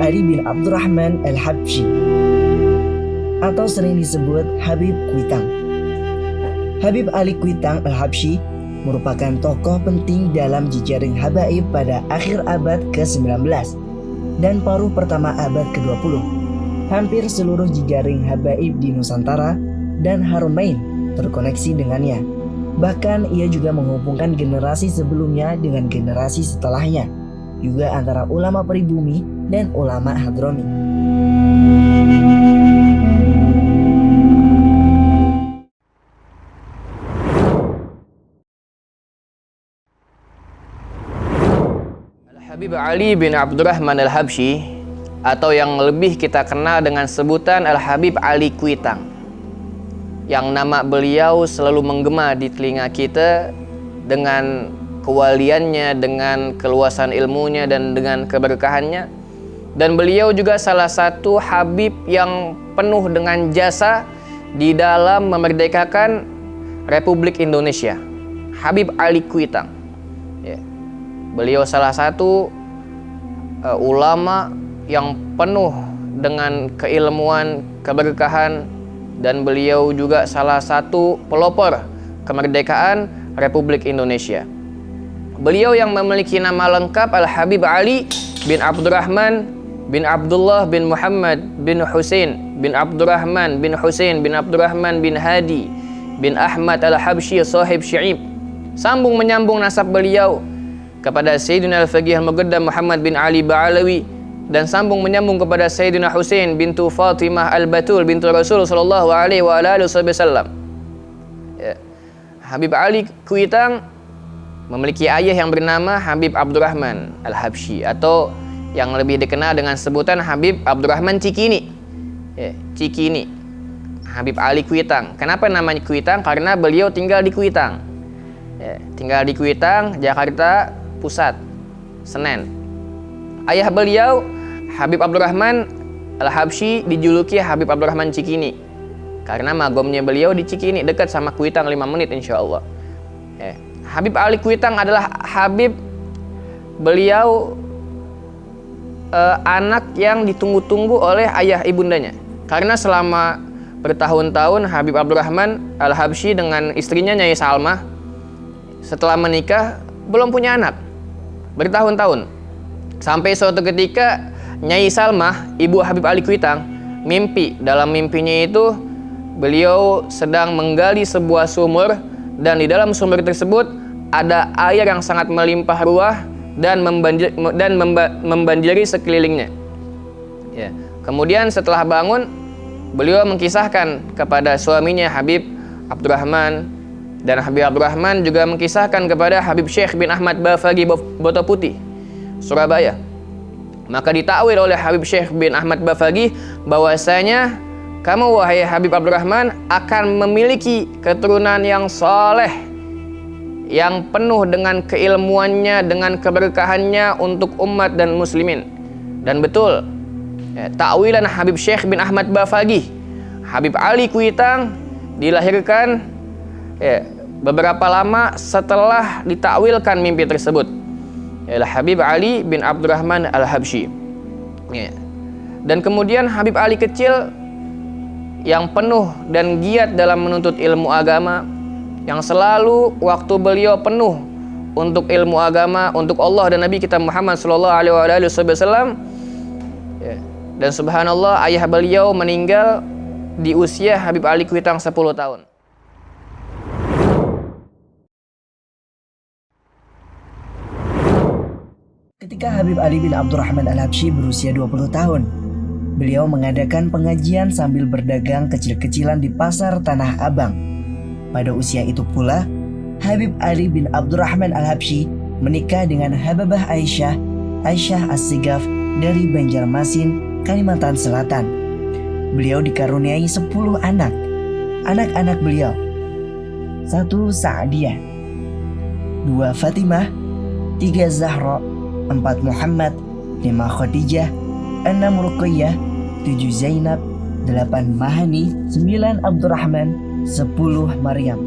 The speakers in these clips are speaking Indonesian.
Ali bin Abdurrahman Al-Habsyi atau sering disebut Habib Kuitang. Habib Ali Kuitang Al-Habsyi merupakan tokoh penting dalam jejaring habaib pada akhir abad ke-19 dan paruh pertama abad ke-20. Hampir seluruh jejaring habaib di Nusantara dan Haramain terkoneksi dengannya. Bahkan ia juga menghubungkan generasi sebelumnya dengan generasi setelahnya, juga antara ulama pribumi dan ulama Hadrami. Habib Ali bin Abdurrahman Al-Habsyi atau yang lebih kita kenal dengan sebutan Al-Habib Ali Kuitang, yang nama beliau selalu menggema di telinga kita dengan kewaliannya, dengan keluasan ilmunya dan dengan keberkahannya. Dan beliau juga salah satu Habib yang penuh dengan jasa di dalam memerdekakan Republik Indonesia. Habib Ali Kuitang, ya. Beliau salah satu ulama yang penuh dengan keilmuan, keberkahan, dan beliau juga salah satu pelopor kemerdekaan Republik Indonesia. Beliau yang memiliki nama lengkap Al-Habib Ali bin Abdurrahman bin Abdullah bin Muhammad bin Husain bin Abdurrahman bin Husain bin Abdurrahman bin Hadi bin Ahmad Al-Habsyi sahib Syi'ib. Sambung menyambung nasab beliau kepada Sayyidina Al-Faqih Al-Muqaddam Muhammad bin Ali Ba'alawi, dan sambung menyambung kepada Sayyidina Husain bintu Fatimah Al-Batul bintu Rasul sallallahu alaihi wa alihi wasallam. Ya. Habib Ali Kuitang memiliki ayah yang bernama Habib Abdurrahman Al-Habsyi atau yang lebih dikenal dengan sebutan Habib Abdurrahman Cikini. Ya, Cikini. Habib Ali Kuitang. Kenapa namanya Kuitang? Karena beliau tinggal di Kuitang. Ya, tinggal di Kuitang, Jakarta Pusat, Senen. Ayah beliau Habib Abdurrahman Al-Habsyi dijuluki Habib Abdurrahman Cikini karena magomnya beliau di Cikini, dekat sama Kuitang 5 menit insyaallah. Habib Ali Kuitang adalah Habib beliau anak yang ditunggu-tunggu oleh ayah ibundanya, karena selama bertahun-tahun Habib Abdurrahman Al-Habsyi dengan istrinya Nyai Salmah setelah menikah belum punya anak bertahun-tahun, sampai suatu ketika Nyai Salmah, ibu Habib Ali Kuitang, mimpi. Dalam mimpinya itu beliau sedang menggali sebuah sumur, dan di dalam sumur tersebut ada air yang sangat melimpah ruah dan membanjiri sekelilingnya. Ya. Kemudian setelah bangun, beliau mengkisahkan kepada suaminya Habib Abdurrahman, dan Habib Abdurrahman juga mengkisahkan kepada Habib Syekh bin Ahmad Bafagi Boto Putih, Surabaya. Maka ditakwil oleh Habib Syekh bin Ahmad Bafagi bahwasanya kamu wahai Habib Abdurrahman akan memiliki keturunan yang soleh, yang penuh dengan keilmuannya, dengan keberkahannya untuk umat dan muslimin. Dan betul, ya, takwilan Habib Syekh bin Ahmad Bafagi, Habib Ali Kuitang dilahirkan beberapa lama setelah ditakwilkan mimpi tersebut, ialah Habib Ali bin Abdurrahman Al-Habsyi. Dan kemudian Habib Ali kecil yang penuh dan giat dalam menuntut ilmu agama, yang selalu waktu beliau penuh untuk ilmu agama, untuk Allah dan Nabi kita Muhammad sallallahu alaihi wasallam. Dan subhanallah, ayah beliau meninggal di usia Habib Ali Kuitang 10 tahun. Ketika Habib Ali bin Abdurrahman Al-Habsyi berusia 20 tahun, beliau mengadakan pengajian sambil berdagang kecil-kecilan di pasar Tanah Abang. Pada usia itu pula, Habib Ali bin Abdurrahman Al-Habsyi menikah dengan Habibah Aisyah As-Sigaf dari Banjarmasin, Kalimantan Selatan. Beliau dikaruniai 10 anak. Anak-anak beliau: 1 Sa'diyah, 2 Fatimah, 3 Zahra, 4 Muhammad, 5 Khadijah, 6 Ruqayyah, 7 Zainab, 8 Mahani, 9 Abdurrahman, 10 Maryam.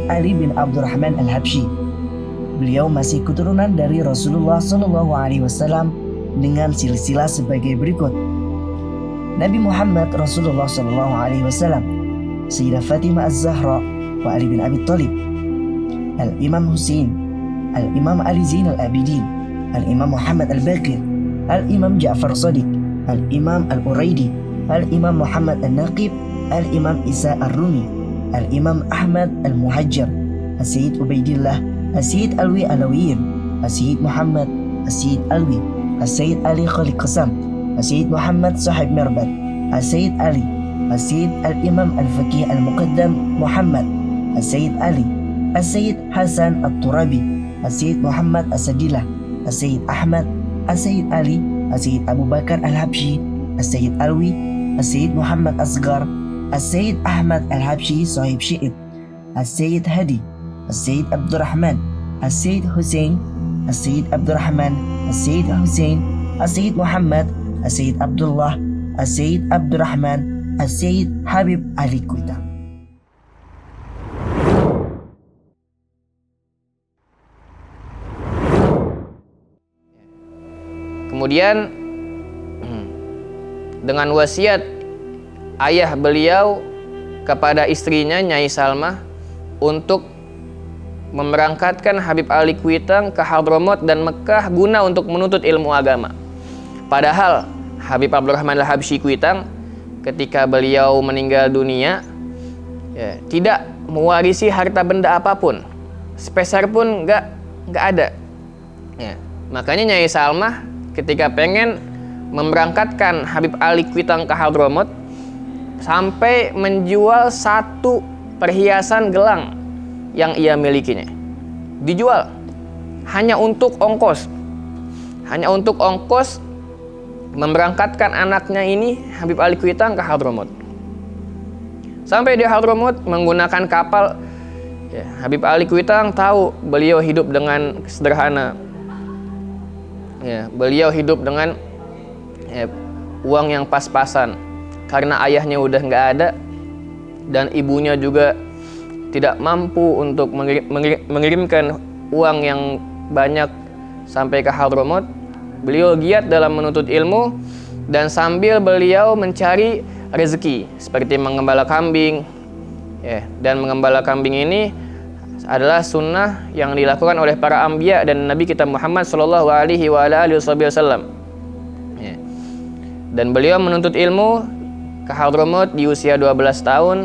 Ali bin Abdurrahman Al-Habsyi. Beliau masih keturunan dari Rasulullah SAW dengan silsilah sebagai berikut: Nabi Muhammad Rasulullah SAW, Sayyidah Fatimah Az-Zahra wa Ali bin Abi Thalib, Al-Imam Husain, Al-Imam Ali Zain Al-Abidin, Al-Imam Muhammad Al-Baqir, Al-Imam Ja'far Shadiq, Al-Imam Al-Uraidi, Al-Imam Muhammad Al-Naqib, Al-Imam Isa Ar-Rumi, Al-Imam Ahmad Al-Muhajjar, Al-Sayyid Ubaidillah, Al-Sayyid Alwi Alawiyin, Al-Sayyid Muhammad, Al-Sayyid Alwi, Al-Sayyid Ali Khalid Qasam, Al-Sayyid Muhammad Sahib Mirbat, Al-Sayyid Ali, Al-Sayyid Al-Imam Al-Faqih Al-Muqaddam Muhammad, Al-Sayyid Ali, Al-Sayyid Hasan Al-Turabi, Al-Sayyid Muhammad Al-Sadilah, Al-Sayyid Ahmad, Al-Sayyid Ali, Al-Sayyid Abu Bakar Al-Habsyi, Al-Sayyid Alwi, Al-Sayyid Muhammad Asgar, Al-Sayyid Ahmad Al-Habsyi Sahib Syi'id, Al-Sayyid Hadi, Al-Sayyid Abdurrahman, Al-Sayyid Hussein, Al-Sayyid Abdurrahman, Al-Sayyid Hussein, Al-Sayyid Muhammad, Al-Sayyid Abdullah, Al-Sayyid Abdurrahman, Al-Sayyid Habib Ali Kuitang. Kemudian dengan wasiat ayah beliau kepada istrinya Nyai Salmah untuk memberangkatkan Habib Ali Kuitang ke Hadramaut dan Mekah guna untuk menuntut ilmu agama. Padahal Habib Abdurrahman Al-Habsyi Kuitang ketika beliau meninggal dunia tidak mewarisi harta benda apapun, sepeser pun nggak ada. Makanya Nyai Salmah ketika pengen memberangkatkan Habib Ali Kuitang ke Hadramaut sampai menjual satu perhiasan gelang yang ia milikinya, dijual hanya untuk ongkos memberangkatkan anaknya ini Habib Ali Kuitang ke Hadramaut. Sampai di Hadramaut menggunakan kapal. Habib Ali Kuitang tahu beliau hidup dengan sederhana. Beliau hidup dengan uang yang pas-pasan karena ayahnya udah nggak ada dan ibunya juga tidak mampu untuk mengirimkan uang yang banyak sampai ke Hadramaut. Beliau giat dalam menuntut ilmu dan sambil beliau mencari rezeki seperti mengembala kambing. Dan mengembala kambing ini adalah sunnah yang dilakukan oleh para anbiya dan Nabi kita Muhammad sallallahu alaihi wasallam. Dan beliau menuntut ilmu ke Hadramaut di usia 12 tahun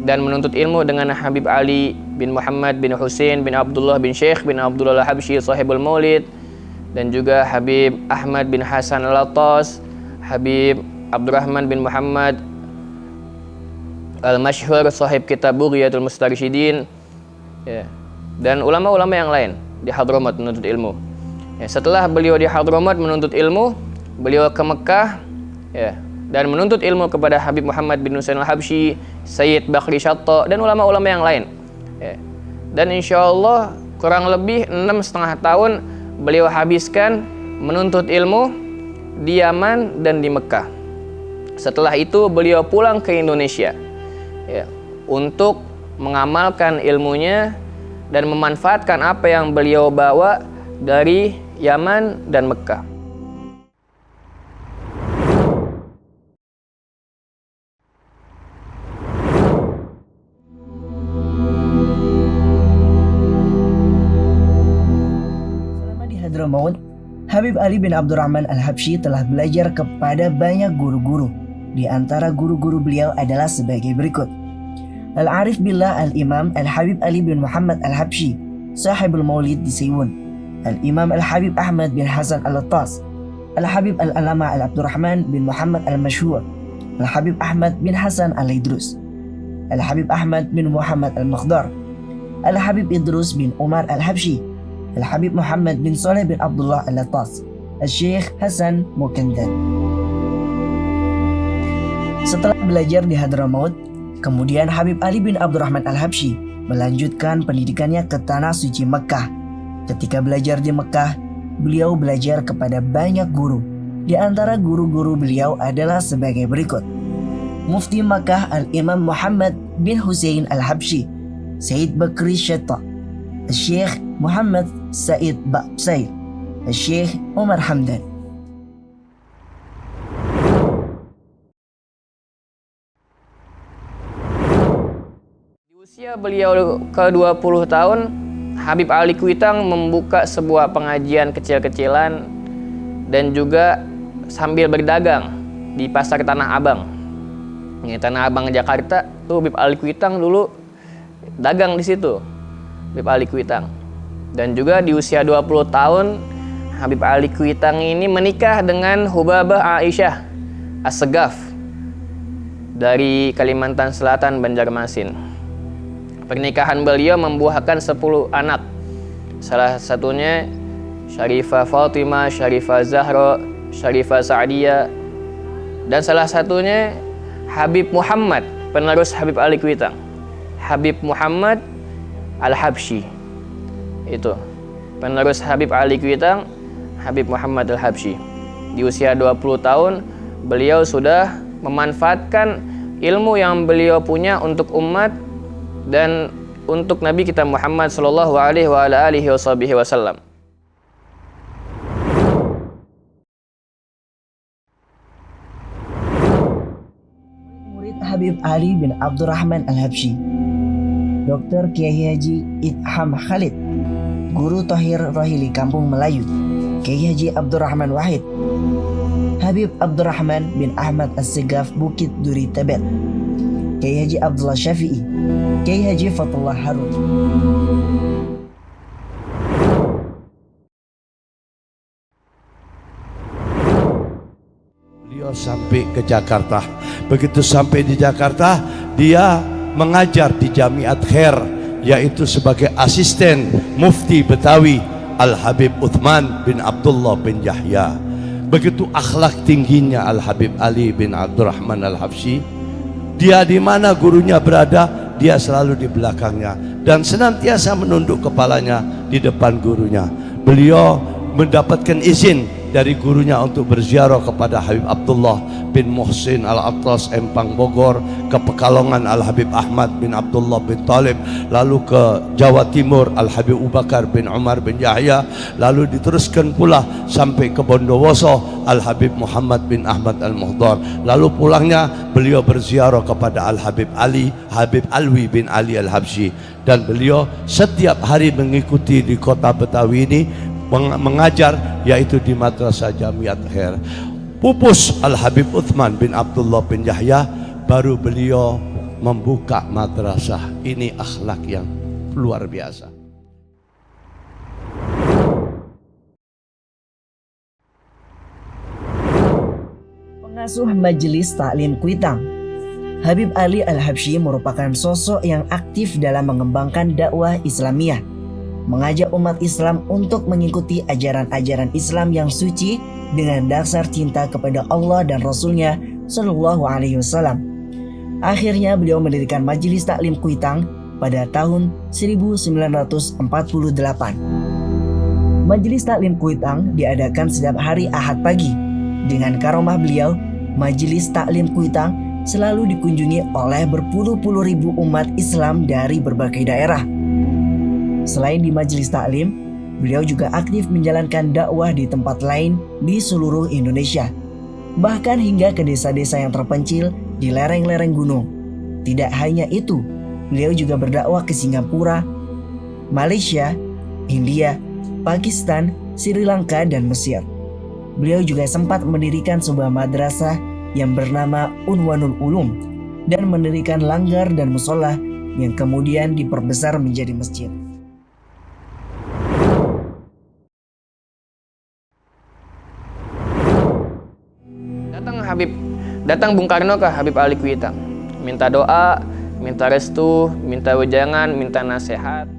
dan menuntut ilmu dengan Habib Ali bin Muhammad bin Husain bin Abdullah bin Syekh bin Abdullah Al-Habsyi sahibul Maulid, dan juga Habib Ahmad bin Hasan Al-Attas, Habib Abdurrahman bin Muhammad Al-Masyhur sahib kitab Bughiyatul Mustarsyidin, dan ulama-ulama yang lain di Hadramaut menuntut ilmu. Setelah beliau di Hadramaut menuntut ilmu, beliau ke Mekah dan menuntut ilmu kepada Habib Muhammad bin Husain Al-Habsyi, Sayyid Bakri Syatta, dan ulama-ulama yang lain. Dan insya Allah kurang lebih 6,5 tahun beliau habiskan menuntut ilmu di Yaman dan di Mekah. Setelah itu beliau pulang ke Indonesia untuk mengamalkan ilmunya dan memanfaatkan apa yang beliau bawa dari Yaman dan Mekah. Selama di Hadramaut, Habib Ali bin Abdurrahman Al-Habsyi telah belajar kepada banyak guru-guru. Di antara guru-guru beliau adalah sebagai berikut: Al-Arif Billah Al-Imam Al-Habib Ali bin Muhammad Al-Habsyi, Sahibul Maulid di Siwun, Al-Imam Al-Habib Ahmad bin Hasan Al-Attas, Al-Habib Al-Alama Al-Abdurrahman bin Muhammad Al-Mashhur, Al-Habib Ahmad bin Hasan Al-Idrus, Al-Habib Ahmad bin Muhammad Al-Makhdar, Al-Habib Idrus bin Umar Al-Habsyi, Al-Habib Muhammad bin Saleh bin Abdullah Al-Attas, Al-Syekh Hasan Mukandan. Setelah belajar di Hadramaut, kemudian Habib Ali bin Abdurrahman Al-Habsyi melanjutkan pendidikannya ke Tanah Suci Mekah. Ketika belajar di Mekah, beliau belajar kepada banyak guru. Di antara guru-guru beliau adalah sebagai berikut: Mufti Makkah Al-Imam Muhammad bin Husain Al-Habsyi, Said Bakri Shatta, Syekh Muhammad Said Baqsaid, Syekh Umar Hamdan. Di usia beliau ke-20 tahun, Habib Ali Kuitang membuka sebuah pengajian kecil-kecilan dan juga sambil berdagang di pasar Tanah Abang. Ini Tanah Abang Jakarta tuh Habib Ali Kuitang dulu dagang di situ. Habib Ali Kuitang. Dan juga di usia 20 tahun Habib Ali Kuitang ini menikah dengan Hubabah Aisyah As-Segaf dari Kalimantan Selatan, Banjarmasin. Pernikahan beliau membuahkan 10 anak. Salah satunya Syarifah Fatimah, Syarifah Zahra, Syarifah Sa'diyah, dan salah satunya Habib Muhammad, penerus Habib Ali Kuitang. Habib Muhammad Al-Habsyi. Itu penerus Habib Ali Kuitang, Habib Muhammad Al-Habsyi. Di usia 20 tahun beliau sudah memanfaatkan ilmu yang beliau punya untuk umat dan untuk Nabi kita Muhammad sallallahu alaihi wasallam. Murid Habib Ali bin Abdurrahman Al-Habsyi, Dr. Kiai Haji Itham Khalid, Guru Thohir Rohili Kampung Melayu, Kiai Haji Abdurrahman Wahid, Habib Abdurrahman bin Ahmad As-Segaf Bukit Duri Tebet, Kiai Haji Abdullah Syafi'i, Kiai Haji Fatullah Harun. Beliau sampai ke Jakarta. Begitu sampai di Jakarta, dia mengajar di Jamiat Khair, yaitu sebagai asisten Mufti Betawi Al-Habib Uthman bin Abdullah bin Yahya. Begitu akhlak tingginya Al-Habib Ali bin Abdurrahman Al-Habsyi. Dia di mana gurunya berada, dia selalu di belakangnya dan senantiasa menunduk kepalanya di depan gurunya. Beliau mendapatkan izin dari gurunya untuk berziarah kepada Habib Abdullah bin Muhsin Al-Attas Empang Bogor, ke Pekalongan Al-Habib Ahmad bin Abdullah bin Talib, lalu ke Jawa Timur Al-Habib Abu Bakar bin Umar bin Yahya, lalu diteruskan pula sampai ke Bondowoso Al-Habib Muhammad bin Ahmad Al-Muhdar. Lalu pulangnya beliau berziarah kepada Al-Habib Ali, Habib Alwi bin Ali Al-Habsyi, dan beliau setiap hari mengikuti di kota Betawi ini mengajar, yaitu di Madrasah Jamiat Khair. Pupus Al-Habib Uthman bin Abdullah bin Yahya, baru beliau membuka madrasah. Ini akhlak yang luar biasa. Pengasuh Majelis Taklim Kuitang, Habib Ali Al-Habsyi merupakan sosok yang aktif dalam mengembangkan dakwah Islamiyah, mengajak umat Islam untuk mengikuti ajaran-ajaran Islam yang suci dengan dasar cinta kepada Allah dan Rasulnya Shallallahu Alaihi Wasallam. Akhirnya beliau mendirikan Majelis Taklim Kuitang pada tahun 1948. Majelis Taklim Kuitang diadakan setiap hari Ahad pagi. Dengan karomah beliau, Majelis Taklim Kuitang selalu dikunjungi oleh berpuluh-puluh ribu umat Islam dari berbagai daerah. Selain di Majelis Taklim, beliau juga aktif menjalankan dakwah di tempat lain di seluruh Indonesia, bahkan hingga ke desa-desa yang terpencil di lereng-lereng gunung. Tidak hanya itu, beliau juga berdakwah ke Singapura, Malaysia, India, Pakistan, Sri Lanka, dan Mesir. Beliau juga sempat mendirikan sebuah madrasah yang bernama Unwanul Ulum dan mendirikan langgar dan musola yang kemudian diperbesar menjadi masjid. Datang Bung Karno ke Habib Ali Kuitang, minta doa, minta restu, minta wejangan, minta nasihat.